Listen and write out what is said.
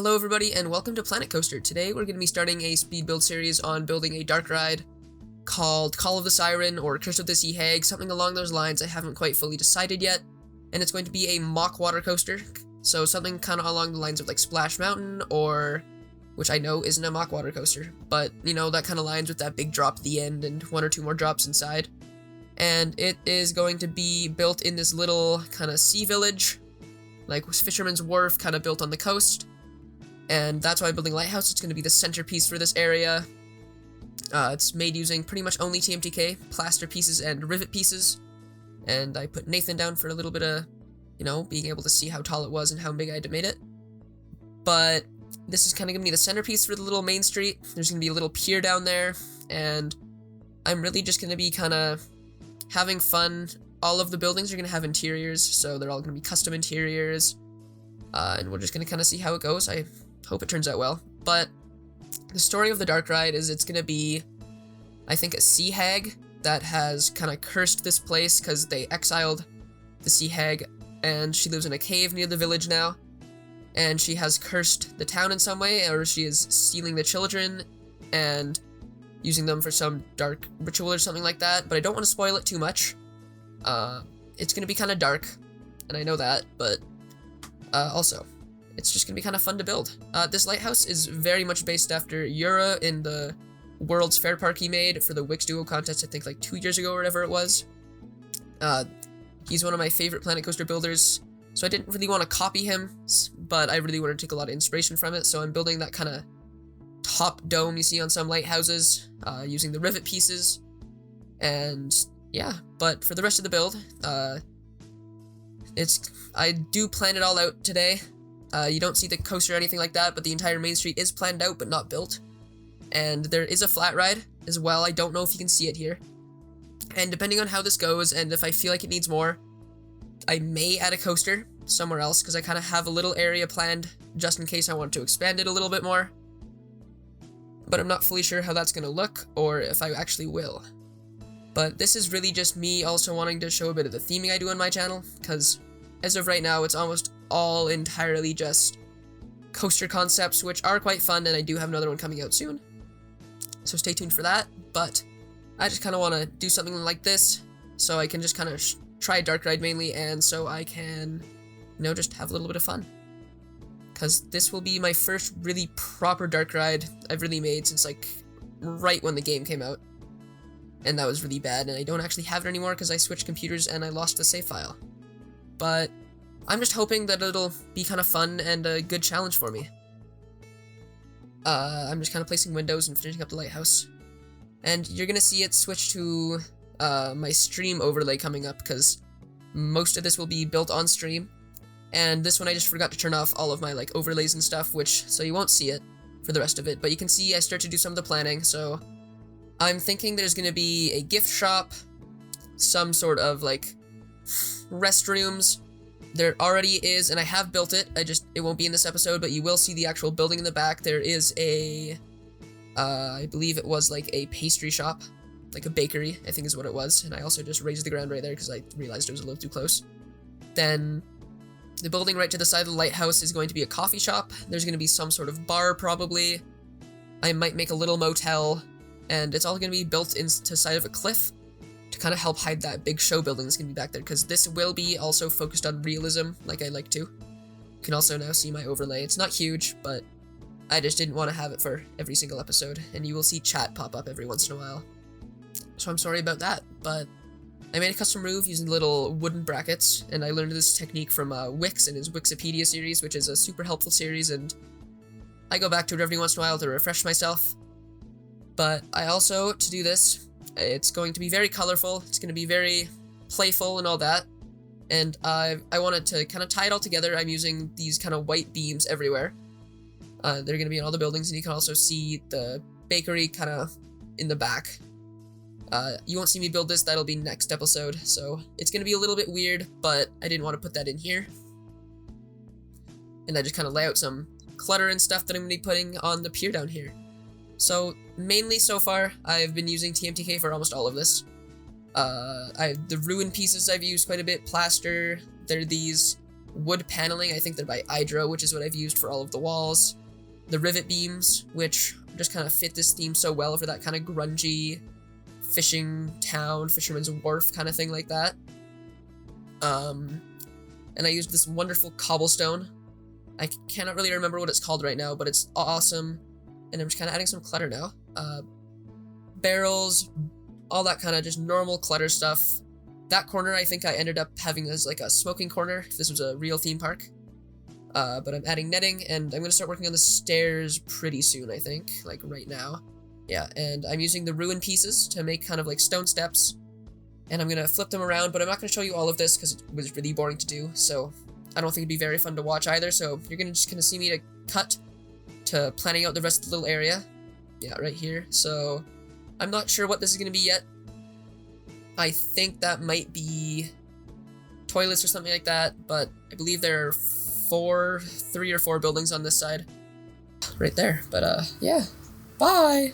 Hello everybody and welcome to Planet Coaster. Today we're going to be starting a speed build series on building a dark ride called Call of the Siren or Curse of the Sea Hag, something along those lines. I haven't quite fully decided yet, and it's going to be a mock water coaster, so something kind of along the lines of like Splash Mountain, or which I know isn't a mock water coaster, but you know, that kind of lines with that big drop at the end and one or two more drops inside. And it is going to be built in this little kind of sea village, like Fisherman's Wharf, kind of built on the coast. And that's why I'm building Lighthouse. It's going to be the centerpiece for this area. It's made using pretty much only TMTK, plaster pieces and rivet pieces. And I put Nathan down for a little bit of, you know, being able to see how tall it was and how big I had to made it. But this is kind of going to be the centerpiece for the little main street. There's going to be a little pier down there. And I'm really just going to be kind of having fun. All of the buildings are going to have interiors, so they're all going to be custom interiors. And we're just going to kind of see how it goes. I hope it turns out well. But the story of the dark ride is it's going to be, I think, a Sea Hag that has kind of cursed this place because they exiled the Sea Hag, and she lives in a cave near the village now. And she has cursed the town in some way, or she is stealing the children and using them for some dark ritual or something like that. But I don't want to spoil it too much. It's going to be kind of dark, and I know that, but also, it's just going to be kind of fun to build. This lighthouse is very much based after Jurres in the World's Fair Park he made for the Wix Duo contest, I think like 2 years ago or whatever it was. He's one of my favorite Planet Coaster builders, so I didn't really want to copy him, but I really wanted to take a lot of inspiration from it, so I'm building that kind of top dome you see on some lighthouses, using the rivet pieces, and yeah. But for the rest of the build, I do plan it all out today. You don't see the coaster or anything like that, but the entire main street is planned out but not built. And there is a flat ride as well. I don't know if you can see it here. And depending on how this goes, and if I feel like it needs more, I may add a coaster somewhere else, because I kind of have a little area planned just in case I want to expand it a little bit more. But I'm not fully sure how that's going to look, or if I actually will. But this is really just me also wanting to show a bit of the theming I do on my channel, because as of right now, it's almost all entirely just coaster concepts, which are quite fun, and I do have another one coming out soon. So stay tuned for that, but I just kind of want to do something like this, so I can just kind of try dark ride mainly, and so I can, you know, just have a little bit of fun. Because this will be my first really proper dark ride I've really made since like right when the game came out. And that was really bad, and I don't actually have it anymore because I switched computers and I lost the save file. But I'm just hoping that it'll be kind of fun and a good challenge for me. I'm just kind of placing windows and finishing up the lighthouse. And you're gonna see it switch to my stream overlay coming up, because most of this will be built on stream. And this one I just forgot to turn off all of my like overlays and stuff, so you won't see it for the rest of it. But you can see I start to do some of the planning, so I'm thinking there's gonna be a gift shop, some sort of like restrooms. There already is, and I have built it. It won't be in this episode, but you will see the actual building in the back. There is a, I believe it was like a pastry shop, like a bakery, I think is what it was. And I also just raised the ground right there because I realized it was a little too close. Then the building right to the side of the lighthouse is going to be a coffee shop. There's going to be some sort of bar probably. I might make a little motel, and it's all going to be built into the side of a cliff to kind of help hide that big show building that's going to be back there, because this will be also focused on realism, like I like to. You can also now see my overlay. It's not huge, but I just didn't want to have it for every single episode, and you will see chat pop up every once in a while. So I'm sorry about that, but I made a custom roof using little wooden brackets, and I learned this technique from Wix in his Wikipedia series, which is a super helpful series, and I go back to it every once in a while to refresh myself. But I also, to do this, it's going to be very colorful, it's going to be very playful and all that, and I wanted to kind of tie it all together. I'm using these kind of white beams everywhere. They're going to be in all the buildings, and you can also see the bakery kind of in the back. You won't see me build this, that'll be next episode, so it's going to be a little bit weird, but I didn't want to put that in here. And I just kind of lay out some clutter and stuff that I'm going to be putting on the pier down here. So, mainly so far, I've been using TMTK for almost all of this. The ruin pieces I've used quite a bit, plaster, they're these wood paneling. I think they're by Hydro, which is what I've used for all of the walls. The rivet beams, which just kind of fit this theme so well for that kind of grungy fishing town, fisherman's wharf kind of thing like that. And I used this wonderful cobblestone. I cannot really remember what it's called right now, but it's awesome. And I'm just kind of adding some clutter now. Barrels, all that kind of just normal clutter stuff. That corner I think I ended up having as like a smoking corner if this was a real theme park. But I'm adding netting, and I'm going to start working on the stairs pretty soon, I think, like right now. Yeah, and I'm using the ruin pieces to make kind of like stone steps, and I'm going to flip them around, but I'm not going to show you all of this because it was really boring to do, so I don't think it'd be very fun to watch either, so you're going to just kind of see me to cut to planning out the rest of the little area. Yeah, right here. So I'm not sure what this is going to be yet. I think that might be toilets or something like that, but I believe there are 3 or 4 buildings on this side. Right there. But yeah. Bye!